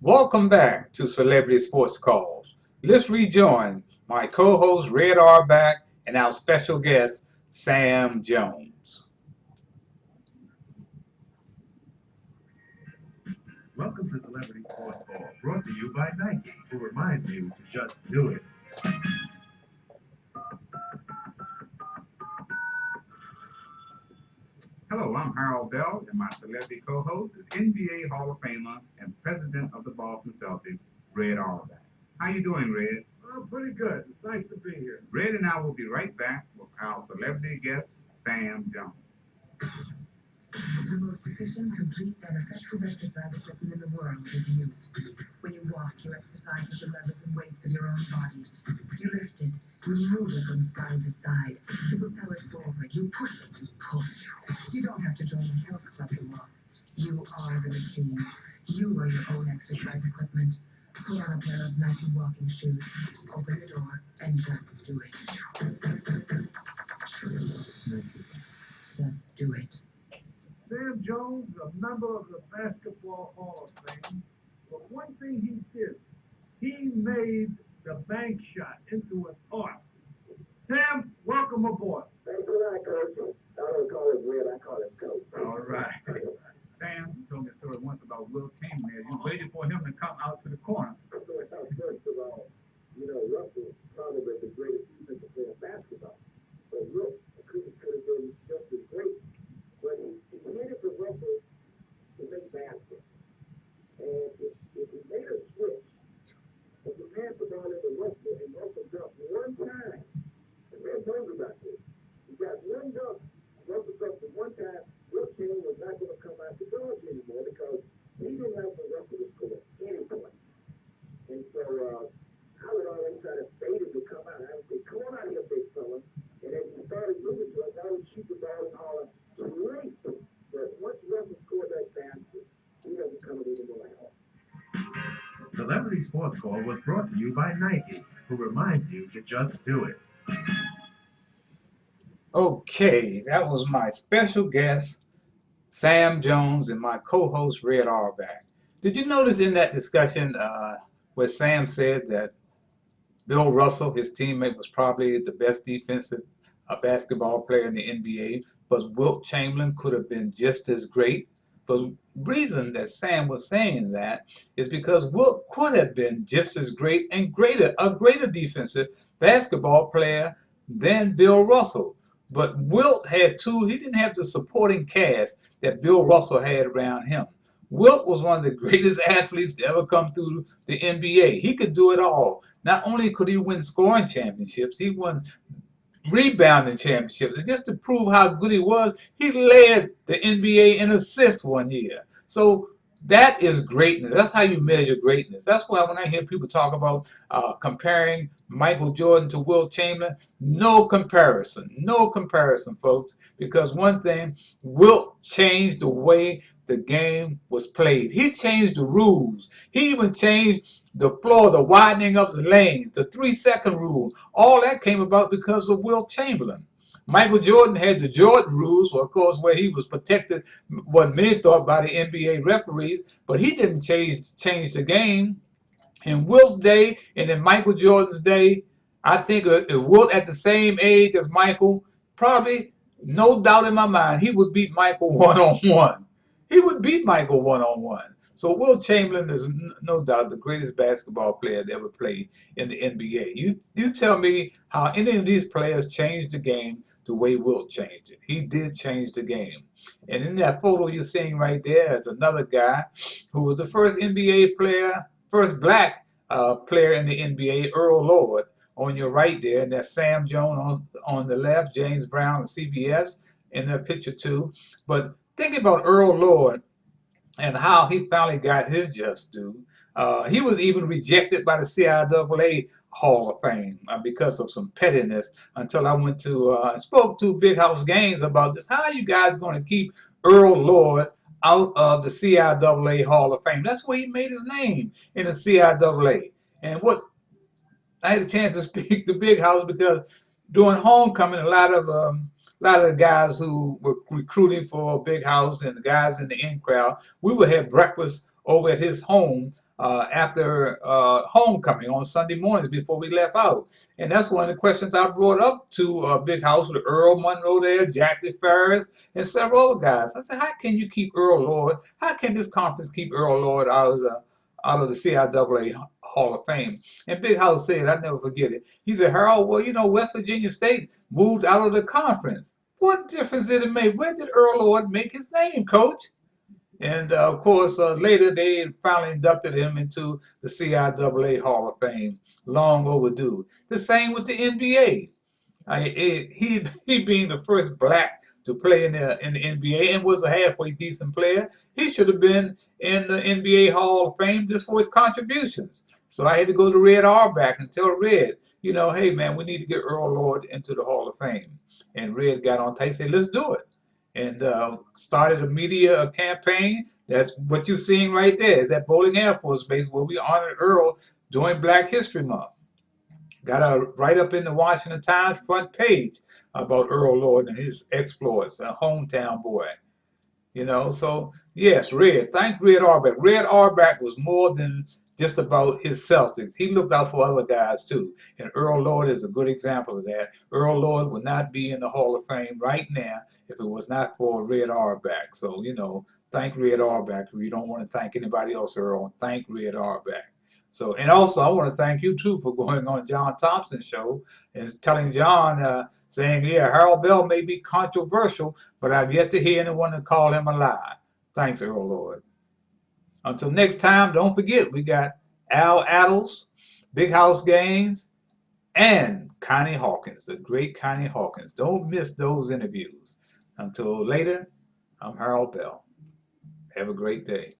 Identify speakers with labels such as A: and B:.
A: Welcome back to Celebrity Sports Calls. Let's rejoin my co-host Red Auerbach and our special guest Sam Jones.
B: Welcome to Celebrity Sports Ball, brought to you by Nike, who reminds you to just do it.
C: Hello, I'm Harold Bell, and my celebrity co-host is NBA Hall of Famer and President of the Boston Celtics, Red Auerbach. How you doing, Red?
D: Oh, pretty good. It's nice to be here.
C: Red and I will be right back with our celebrity guest, Sam Jones.
E: The most efficient, complete, and effective exercise equipment in the world is you. When you walk, you exercise with the levers and weights of your own body. You lift it, you move it from side to side. You propel it forward, you push it, you push. You don't have to join a health club to walk. You are the machine. You are your own exercise equipment. Put on a pair of Nike walking shoes, open the door, and just do it. Just do it.
D: Sam Jones, a member of the Basketball Hall of Fame, but one thing he did, he made the bank shot into an art. Sam, welcome aboard.
F: Thanks a lot, Coach. I don't call him Red, I call him Coach.
C: All right. Sam, you told me a story once about Wilt Chamberlain. You waited for him to come out to the corner.
F: First of all, Russell probably was the greatest defensive player in basketball. But Wilt could have been just as great. But he made it for Russell to make baskets. And if he made a switch, if he passed the ball into Russell and Russell dunked one time, and Red knows about this, he got one dunk, Russell dunked it one time, Wilt Chamberlain was not going to come out to dodge anymore because he didn't have for Russell to score any point. And so I would always try to bait him to come out. I would say, come on out here, big fella. And as he started moving to us, I would shoot the ball and holler, great. But once Russell scored that basket, he doesn't come anymore at all.
B: Celebrity Sports Call was brought to you by Nike, who reminds you to just do it.
A: Okay, that was my special guest Sam Jones and my co-host Red Auerbach. Did you notice in that discussion where Sam said that Bill Russell, his teammate, was probably the best defensive basketball player in the NBA, but Wilt Chamberlain could have been just as great? The reason that Sam was saying that is because Wilt could have been just as great and a greater defensive basketball player than Bill Russell. But Wilt he didn't have the supporting cast that Bill Russell had around him. Wilt was one of the greatest athletes to ever come through the NBA. He could do it all. Not only could he win scoring championships, he won rebounding championships. And just to prove how good he was, he led the NBA in assists one year. So that is greatness. That's how you measure greatness. That's why when I hear people talk about comparing Michael Jordan to Wilt Chamberlain, no comparison, folks. Because one thing, Wilt changed the way the game was played. He changed the rules. He even changed the floor, the widening of the lanes, the 3-second rule. All that came about because of Wilt Chamberlain. Michael Jordan had the Jordan rules, of course, where he was protected, what many thought by the NBA referees, but he didn't change the game. In Wilt's day and in Michael Jordan's day, I think if Wilt at the same age as Michael, probably, no doubt in my mind, he would beat Michael one-on-one. He would beat Michael one-on-one. So Wilt Chamberlain is no doubt the greatest basketball player that ever played in the NBA. You tell me how any of these players changed the game the way Wilt changed it. He did change the game. And in that photo you're seeing right there is another guy who was the first NBA player, first black player in the NBA, Earl Lord, on your right there. And that's Sam Jones on the left, James Brown of CBS in that picture too. But think about Earl Lord and how he finally got his just due. He was even rejected by the CIAA Hall of Fame because of some pettiness until I went to spoke to Big House Gaines about this. How are you guys going to keep Earl Lord out of the CIAA Hall of Fame? That's where he made his name, in the CIAA. And what I had a chance to speak to Big House because during homecoming, a lot of the guys who were recruiting for Big House and the guys in the in crowd, we would have breakfast over at his home after homecoming on Sunday mornings before we left out. And that's one of the questions I brought up to Big House with Earl Monroe there, Jackie Ferris, and several other guys. I said, how can you keep Earl Lord? How can this conference keep Earl Lord out of the CIAA Hall of Fame? And Big House said, I never forget it. He said, Harold, well, you know, West Virginia State moved out of the conference. What difference did it make? Where did Earl Lord make his name, Coach? And of course, later they finally inducted him into the CIAA Hall of Fame. Long overdue. The same with the NBA. He being the first black to play in the NBA and was a halfway decent player, he should have been in the NBA Hall of Fame just for his contributions. So I had to go to Red Auerbach and tell Red, you know, hey man, we need to get Earl Lord into the Hall of Fame. And Red got on tight and said, let's do it. And started a media campaign. That's what you're seeing right there. Is that Bowling Air Force Base where we honored Earl during Black History Month. Got a write-up in the Washington Times front page about Earl Lord and his exploits, a hometown boy. You know, so yes, Red. Thank Red Auerbach. Red Auerbach was more than just about his Celtics. He looked out for other guys too. And Earl Lord is a good example of that. Earl Lord would not be in the Hall of Fame right now if it was not for Red Auerbach. So, you know, thank Red Auerbach. If you don't want to thank anybody else, Earl, thank Red Auerbach. So, and also I want to thank you too for going on John Thompson's show and telling John, saying, yeah, Harold Bell may be controversial, but I've yet to hear anyone to call him a lie. Thanks, Earl Lord. Until next time, don't forget, we got Al Attles, Big House Gaines, and Connie Hawkins, the great Connie Hawkins. Don't miss those interviews. Until later, I'm Harold Bell. Have a great day.